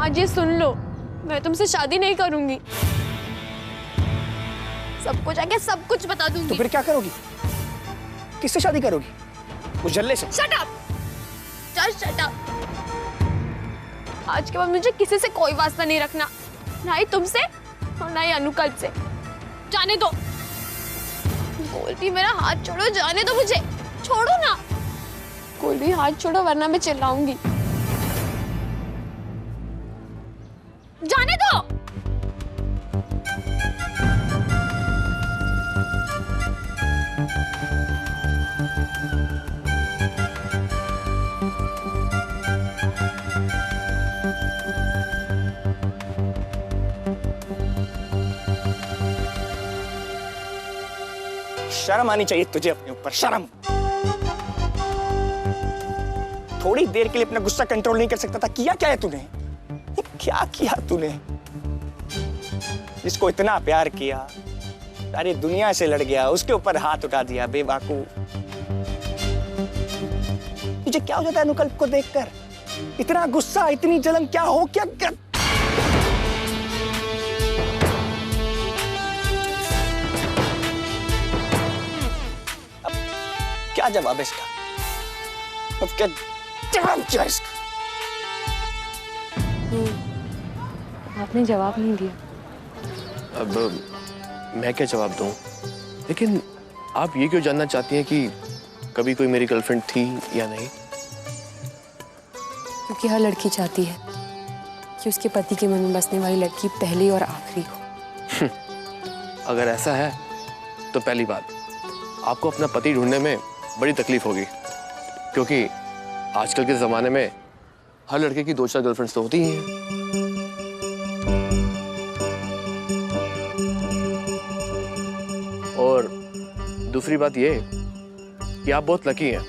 आज ये सुन लो, मैं तुमसे शादी नहीं करूंगी। सबको जाके सब कुछ बता दूंगी। तो फिर क्या करोगी? किससे शादी करोगी? उस जल्ले से? Shut up! Just shut up! आज के बाद मुझे किसी से कोई वास्ता नहीं रखना, ना ही तुमसे और ना ही अनुकल्प से। जाने दो। बोलती मेरा हाथ छोड़ो, जाने दो मुझे। छोड़ो ना। कोई भी हाथ छोड़ो वरना मैं चिल्लाऊंगी। जाने दो। शर्म आनी चाहिए तुझे अपने ऊपर, शर्म। थोड़ी देर के लिए अपना गुस्सा कंट्रोल नहीं कर सकता था? किया क्या है तूने? क्या किया तूने? जिसको इतना प्यार किया, सारी दुनिया से लड़ गया, उसके ऊपर हाथ उठा दिया, बेवकूफ। तुझे क्या हो जाता है अनुकल्प को देखकर? इतना गुस्सा, इतनी जलन, क्या हो क्या कर? क्या जवाब है इसका? अब क्या जवाब क्या है इसका? आपने जवाब नहीं दिया। अब मैं क्या जवाब दूं? लेकिन आप ये क्यों जानना चाहती हैं कि कभी कोई मेरी गर्लफ्रेंड थी या नहीं? क्योंकि हर लड़की चाहती है कि उसके पति के मन में बसने वाली लड़की पहली और आखिरी हो। अगर ऐसा है तो पहली बात, आपको अपना पति ढूंढने में बड़ी तकलीफ होगी, क्योंकि आजकल के जमाने में हर लड़के की 2-4 गर्लफ्रेंड्स तो होती ही हैं। और दूसरी बात ये कि आप बहुत लकी हैं,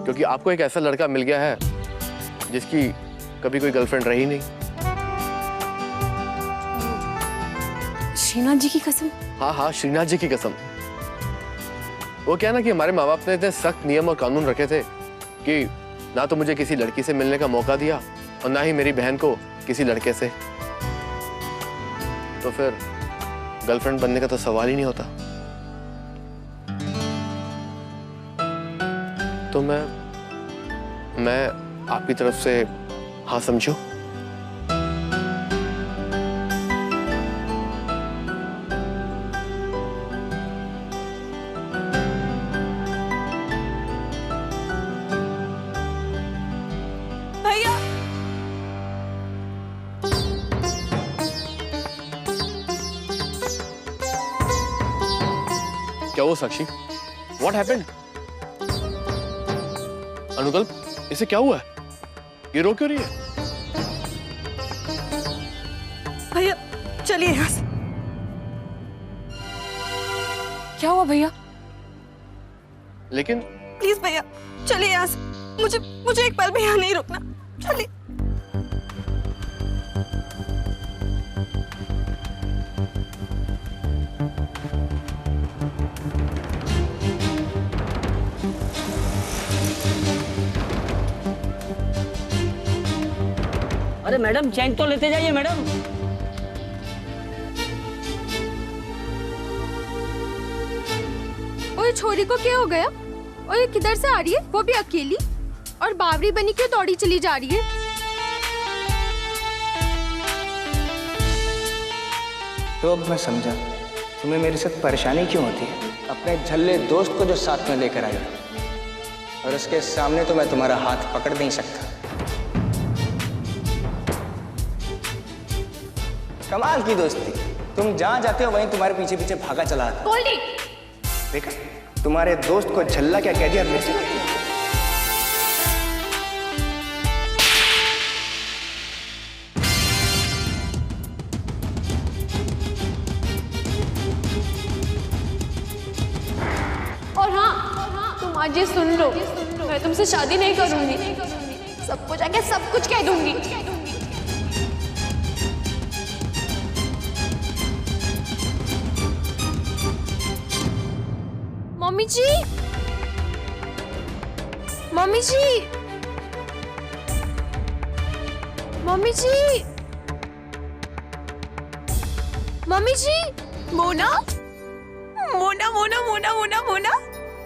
क्योंकि आपको एक ऐसा लड़का मिल गया है जिसकी कभी कोई गर्लफ्रेंड रही नहीं। श्रीनाथ जी की कसम? हाँ हाँ, श्रीनाथ जी की कसम। वो क्या ना कि हमारे माँ बाप ने इतने सख्त नियम और कानून रखे थे कि ना तो मुझे किसी लड़की से मिलने का मौका दिया और ना ही मेरी बहन को किसी लड़के से। तो फिर गर्लफ्रेंड बनने का तो सवाल ही नहीं होता। तो मैं आपकी तरफ से हाँ समझूं? क्या हुआ साक्षी? What happened? अनुकल्प, इसे क्या हुआ है? ये रो क्यों रही है? भैया चलिए यहाँ से। क्या हुआ भैया? लेकिन प्लीज भैया चलिए यहाँ से। मुझे एक पल भी यहाँ नहीं रुकना। चलिए। अरे मैडम चैन तो लेते जाइए मैडम। ओए छोरी को क्या हो गया? ओए किधर से आ रही है? वो भी अकेली और बावरी बनी क्यों दौड़ी चली जा रही है? तो अब मैं समझा तुम्हें मेरे साथ परेशानी क्यों होती है। अपने झल्ले दोस्त को जो साथ में लेकर आई और उसके सामने तो मैं तुम्हारा हाथ पकड़ नहीं सकता। कमाल की दोस्ती, तुम जहां जाते हो वहीं तुम्हारे पीछे पीछे भागा चला आता। गोल्डी, देखा तुम्हारे दोस्त को झल्ला क्या कह दिया मेरे से? और हाँ तुम आज ये सुन लो, मैं तुमसे शादी नहीं करूंगी। सबको जाके सब कुछ कह दूंगी। मम्मी जी, मम्मी जी, मम्मी जी, मम्मी जी। मोना मोना मोना मोना मोना मोना,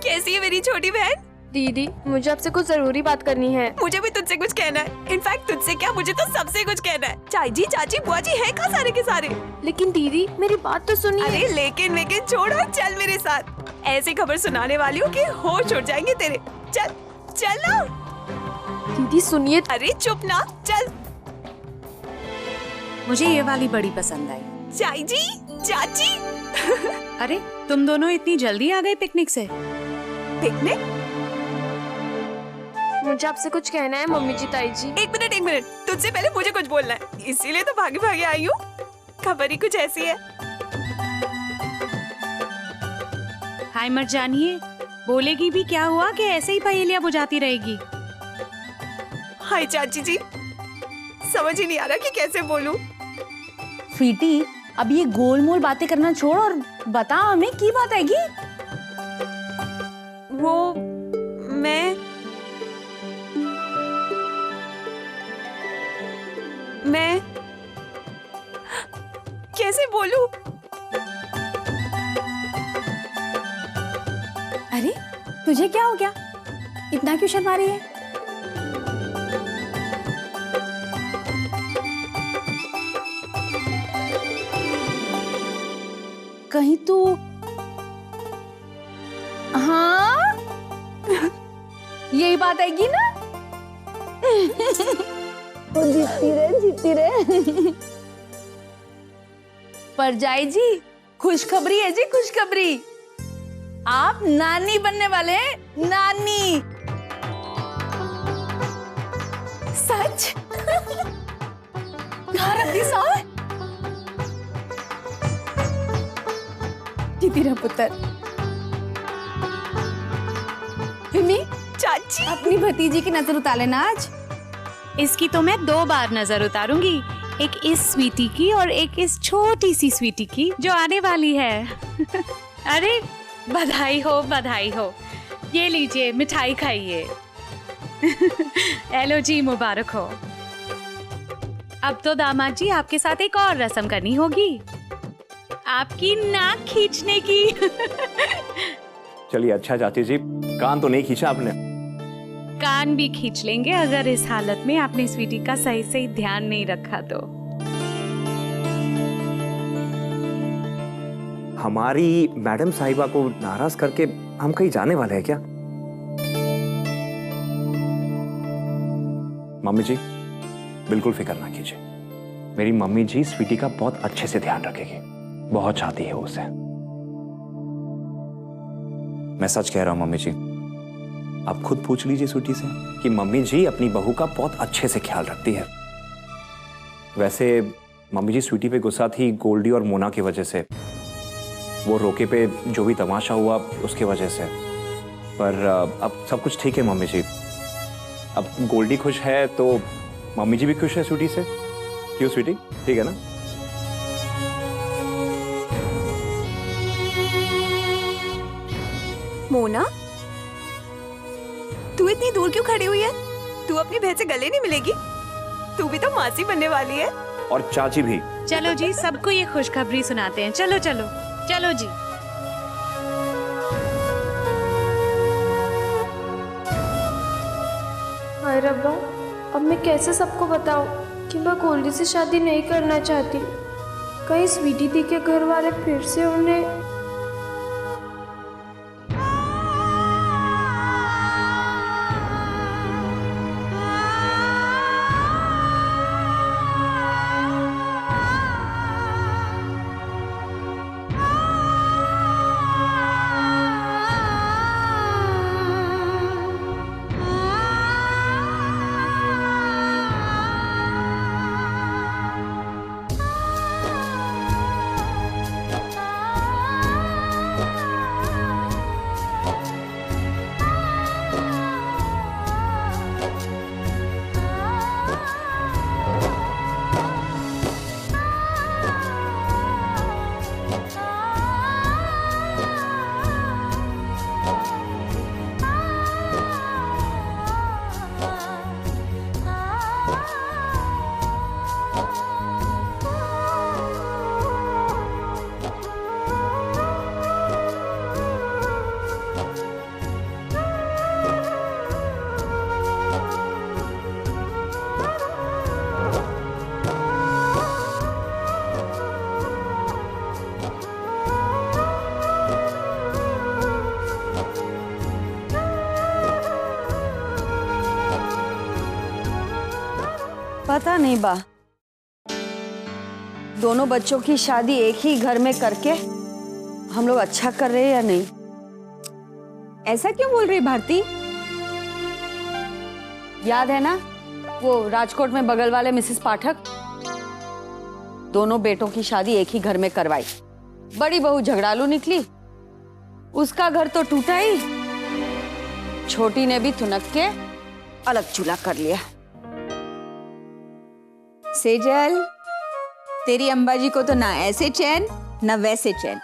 कैसी है मेरी छोटी बहन? दीदी, मुझे आपसे कुछ जरूरी बात करनी है। मुझे भी तुझसे कुछ कहना है। इनफैक्ट तुझसे क्या, मुझे तो सबसे कुछ कहना है। चाची जी, चाची बुआ जी है कहाँ सारे के सारे? लेकिन दीदी, मेरी बात तो सुनिए। अरे लेकिन वेकिन छोड़ और चल मेरे साथ। ऐसी खबर सुनाने वाली हूँ कि होश उड़ जाएंगे तेरे। चल चल ना। दीदी सुनिए। अरे चुप ना, चल। मुझे ये वाली बड़ी पसंद आई। चाची जी, चाची। अरे तुम दोनों इतनी जल्दी आ गए पिकनिक से? पिकनिक? मुझे आपसे कुछ कहना है मम्मी जी, ताई जी। एक मिनट, तुझसे पहले मुझे कुछ बोलना है, इसीलिए तो भागे भागे आई हूँ। खबर ही कुछ ऐसी है। हाय मत जानिए, बोलेगी भी क्या हुआ कि ऐसे ही पहेलियां बुझाती रहेगी? हाय चाची जी, समझ ही नहीं आ रहा कि कैसे बोलूं। स्वीटी, अब ये गोल मोल बातें करना छोड़ और बता हमें की बात आएगी। वो मैं कैसे बोलूं? अरे तुझे क्या हो गया, इतना क्यों शर्मा रही है? कहीं तू हाँ यही बात आएगी ना? जीतती रहे। परजाई जी, खुशखबरी है जी, खुशखबरी। आप नानी बनने वाले हैं, नानी। सच? कहाँ रख दी साहब? जीती रहा पुत्र। मिमी, चाची, अपनी भतीजी की नजर उतार लेना आज। इसकी तो मैं 2 बार नजर उतारूंगी, एक इस स्वीटी की और एक इस छोटी सी स्वीटी की जो आने वाली है। अरे बधाई हो, बधाई हो। ये लीजिए, मिठाई खाइए। हेलो जी, मुबारक हो। अब तो दामाद जी आपके साथ एक और रस्म करनी होगी, आपकी नाक खींचने की। चलिए अच्छा चाची जी, कान तो नहीं खींचा आपने? कान भी खींच लेंगे अगर इस हालत में आपने स्वीटी का सही सही ध्यान नहीं रखा तो। हमारी मैडम साहिबा को नाराज करके हम कहीं जाने वाले हैं क्या? मम्मी जी बिल्कुल फिक्र ना कीजिए, मेरी मम्मी जी स्वीटी का बहुत अच्छे से ध्यान रखेगी, बहुत चाहती है उसे। मैं सच कह रहा हूं मम्मी जी, आप खुद पूछ लीजिए स्वीटी से कि मम्मी जी अपनी बहू का बहुत अच्छे से ख्याल रखती है। वैसे मम्मी जी स्वीटी पे गुस्सा थी गोल्डी और मोना की वजह से, वो रोके पे जो भी तमाशा हुआ उसकी वजह से, पर अब सब कुछ ठीक है मम्मी जी। अब गोल्डी खुश है तो मम्मी जी भी खुश है स्वीटी से। क्यों स्वीटी, ठीक है ना? मोना, तू इतनी दूर क्यों खड़ी हुई है? तू अपनी बहन से गले नहीं मिलेगी? तू भी तो मासी बनने वाली है। और चाची भी। चलो जी, सबको ये खुशखबरी सुनाते हैं। चलो चलो चलो जी। हाय रब्बा, अब मैं कैसे सबको बताऊं कि मैं गोल्डी से शादी नहीं करना चाहती। कहीं स्वीटी दी के घर वाले फिर से उन्हें पता नहीं बा, दोनों बच्चों की शादी एक ही घर में करके हम लोग अच्छा कर रहे हैं या नहीं। ऐसा क्यों बोल रही भारती? याद है ना वो राजकोट में बगल वाले मिसेस पाठक, दोनों बेटों की शादी एक ही घर में करवाई। बड़ी बहू झगड़ालू निकली, उसका घर तो टूटा ही, छोटी ने भी थुनक के अलग चूल्हा कर लिया। सेजल, तेरी अंबाजी को तो ना ऐसे चैन ना वैसे चैन।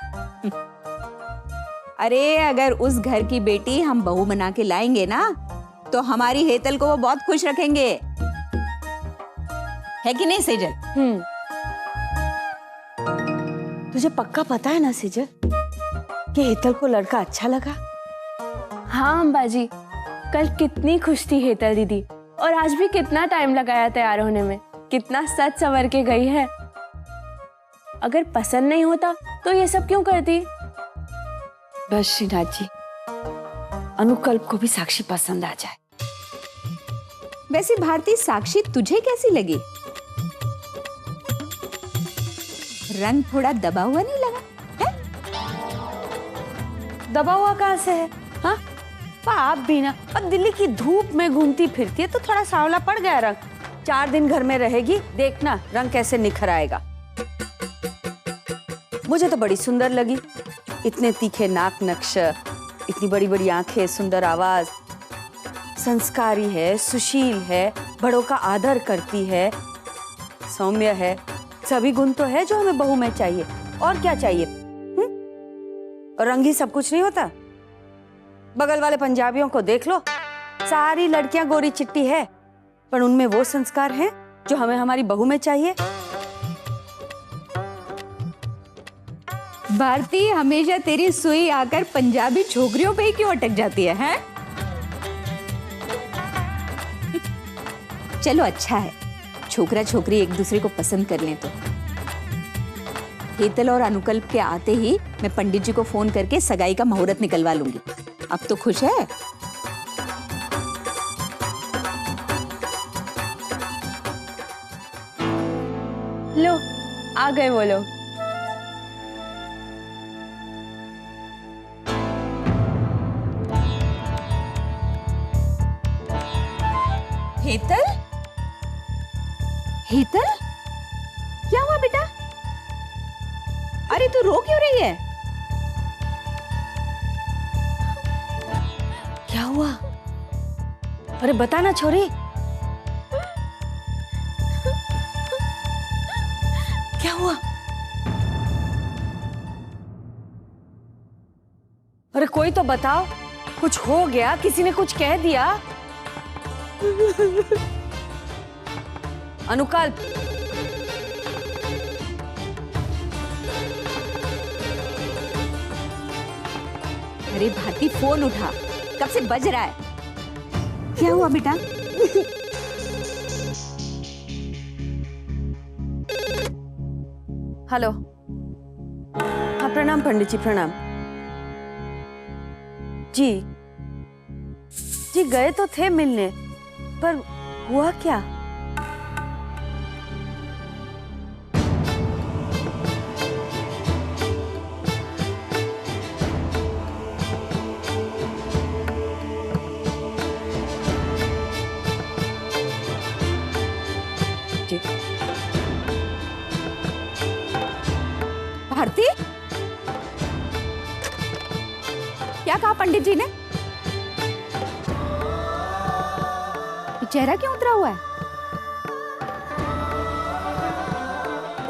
अरे अगर उस घर की बेटी हम बहू बना के लाएंगे ना तो हमारी हेतल को वो बहुत खुश रखेंगे, है कि नहीं सेजल? तुझे पक्का पता है ना सेजल कि हेतल को लड़का अच्छा लगा? हाँ अंबाजी, कल कितनी खुश थी हेतल दीदी, और आज भी कितना टाइम लगाया तैयार होने में, कितना सच संवर के गई है। अगर पसंद नहीं होता तो ये सब क्यों करती? बस श्रीनाथ जी, अनुकल्प को भी साक्षी पसंद आ जाए। वैसे भारती, साक्षी तुझे कैसी लगी? रंग थोड़ा दबा हुआ नहीं लगा है? दबा हुआ कहाँ से है? हाँ, आप भी ना, अब दिल्ली की धूप में घूमती फिरती है तो थोड़ा सांवला पड़ गया रंग। 4 दिन घर में रहेगी, देखना रंग कैसे निखर आएगा। मुझे तो बड़ी सुंदर लगी, इतने तीखे नाक नक्श, इतनी बड़ी बड़ी आंखें, सुंदर आवाज, संस्कारी है, सुशील है, बड़ों का आदर करती है, सौम्य है, सभी गुण तो है जो हमें बहू में चाहिए। और क्या चाहिए? और रंग ही सब कुछ नहीं होता। बगल वाले पंजाबियों को देख लो, सारी लड़कियां गोरी चिट्टी है, पर उनमें वो संस्कार हैं जो हमें हमारी बहू में चाहिए। भारती, हमेशा तेरी सुई आकर पंजाबी छोकरियों पे ही क्यों अटक जाती है, हैं? चलो अच्छा है, छोकरा छोकरी एक दूसरे को पसंद कर लें तो। हेतल और अनुकल्प के आते ही मैं पंडित जी को फोन करके सगाई का मुहूर्त निकलवा लूंगी। अब तो खुश है? लो, आ गए वो लोग। हेतल? हेतल, क्या हुआ बेटा? अरे तू रो क्यों रही है? क्या हुआ? अरे बता ना छोरी। क्या हुआ? अरे कोई तो बताओ, कुछ हो गया? किसी ने कुछ कह दिया? अनुकल्प, अरे भारती, फोन उठा, कब से बज रहा है। क्या हुआ बेटा? हेलो। हाँ प्रणाम पंडित जी, प्रणाम। जी जी, गए तो थे मिलने, पर हुआ क्या? जी भारती, क्या कहा पंडित जी ने? चेहरा क्यों उतरा हुआ है?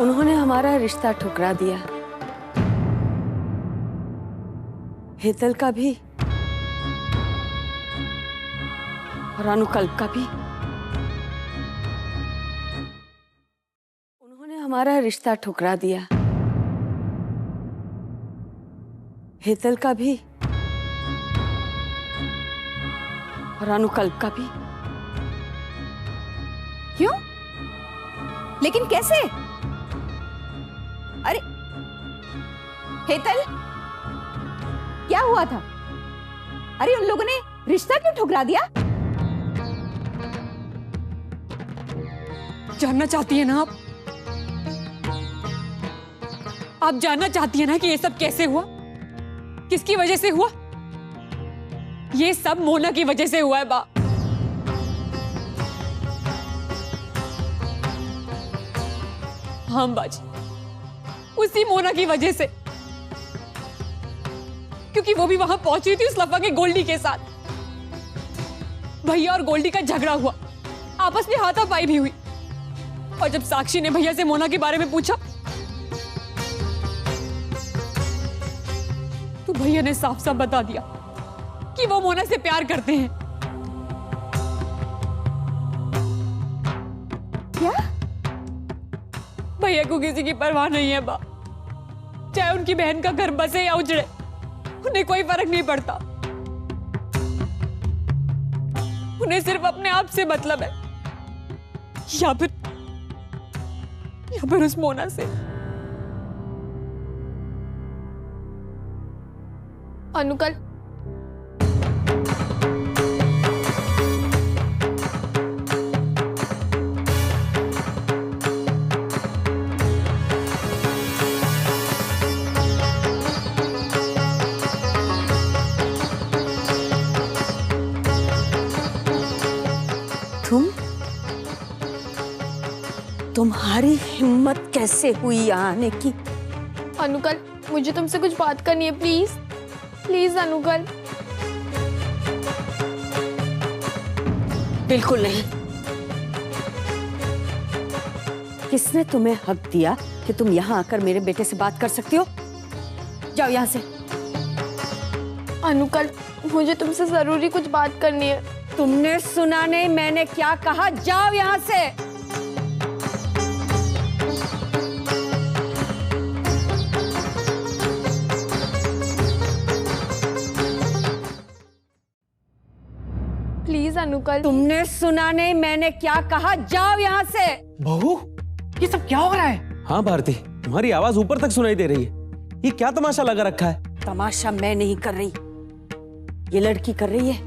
उन्होंने हमारा रिश्ता ठुकरा दिया, हेतल का भी और अनुकल्प का भी। उन्होंने हमारा रिश्ता ठुकरा दिया, हेतल का भी और अनुकल्प का भी। क्यों? लेकिन कैसे? अरे हेतल, क्या हुआ था? अरे उन लोगों ने रिश्ता क्यों ठुकरा दिया? जानना चाहती है ना आप? आप जानना चाहती है ना कि ये सब कैसे हुआ, किसकी वजह से हुआ? ये सब मोना की वजह से हुआ है बा। हाँ बाजी, उसी मोना की वजह से, क्योंकि वो भी वहां पहुंची थी उस लफंगे गोल्डी के साथ। भैया और गोल्डी का झगड़ा हुआ, आपस में हाथापाई भी हुई, और जब साक्षी ने भैया से मोना के बारे में पूछा तो भैया ने साफ साफ बता दिया कि वो मोना से प्यार करते हैं। क्या? भैया को किसी की परवाह नहीं है बा, चाहे उनकी बहन का घर बसे या उजड़े, उन्हें कोई फर्क नहीं पड़ता। उन्हें सिर्फ अपने आप से मतलब है, या फिर उस मोना से। अनुकल, तुम्हारी हिम्मत कैसे हुई यहाँ आने की? अनुकल, मुझे तुमसे कुछ बात करनी है, प्लीज प्लीज अनुकल। बिल्कुल नहीं। किसने तुम्हें हक दिया कि तुम यहाँ आकर मेरे बेटे से बात कर सकती हो? जाओ यहाँ से। अनुकल, मुझे तुमसे जरूरी कुछ बात करनी है। तुमने सुना नहीं मैंने क्या कहा? जाओ यहाँ से। प्लीज अनुकल। तुमने सुना नहीं मैंने क्या कहा? जाओ यहाँ से। बहू, ये सब क्या हो रहा है? हाँ भारती, तुम्हारी आवाज ऊपर तक सुनाई दे रही है। ये क्या तमाशा लगा रखा है? तमाशा मैं नहीं कर रही, ये लड़की कर रही है।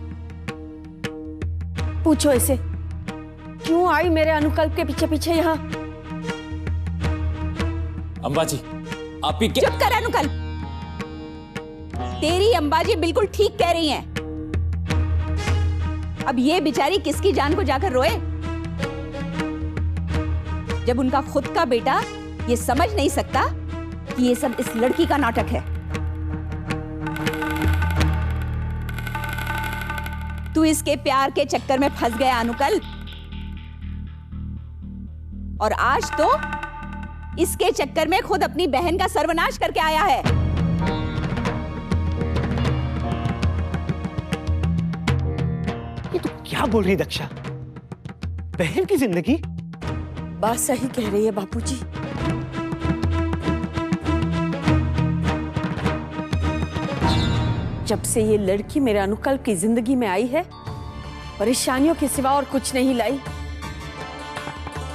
पूछो इसे, क्यों आई मेरे अनुकल्प के पीछे पीछे यहाँ? अंबाजी, आप ही क्या? चुप कर अनुकल्प। तेरी अंबाजी बिल्कुल ठीक कह रही हैं। अब ये बेचारी किसकी जान को जाकर रोए, जब उनका खुद का बेटा ये समझ नहीं सकता कि ये सब इस लड़की का नाटक है। तू इसके प्यार के चक्कर में फंस गया अनुकल्प, और आज तो इसके चक्कर में खुद अपनी बहन का सर्वनाश करके आया है। क्या बोल रही दक्षा? बहन की जिंदगी? बात सही कह रही है बापूजी। जब से ये लड़की मेरे अनुकल्प की जिंदगी में आई है, परेशानियों के सिवा और कुछ नहीं लाई।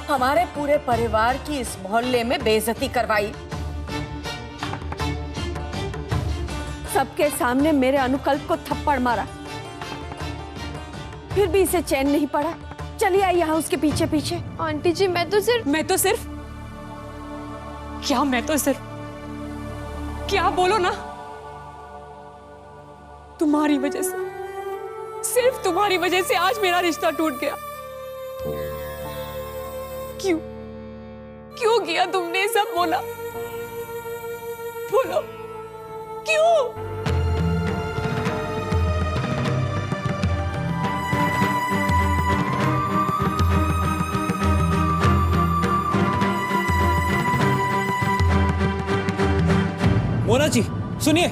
हमारे पूरे परिवार की इस मोहल्ले में बेइज्जती करवाई, सबके सामने मेरे अनुकल्प को थप्पड़ मारा, फिर भी इसे चैन नहीं पड़ा। चलिए आई यहाँ उसके पीछे पीछे। आंटी जी, मैं तो सिर्फ क्या बोलो ना, तुम्हारी वजह से, सिर्फ तुम्हारी वजह से आज मेरा रिश्ता टूट गया। क्यों किया तुमने ये सब? बोला, बोलो क्यों? मोना जी सुनिए।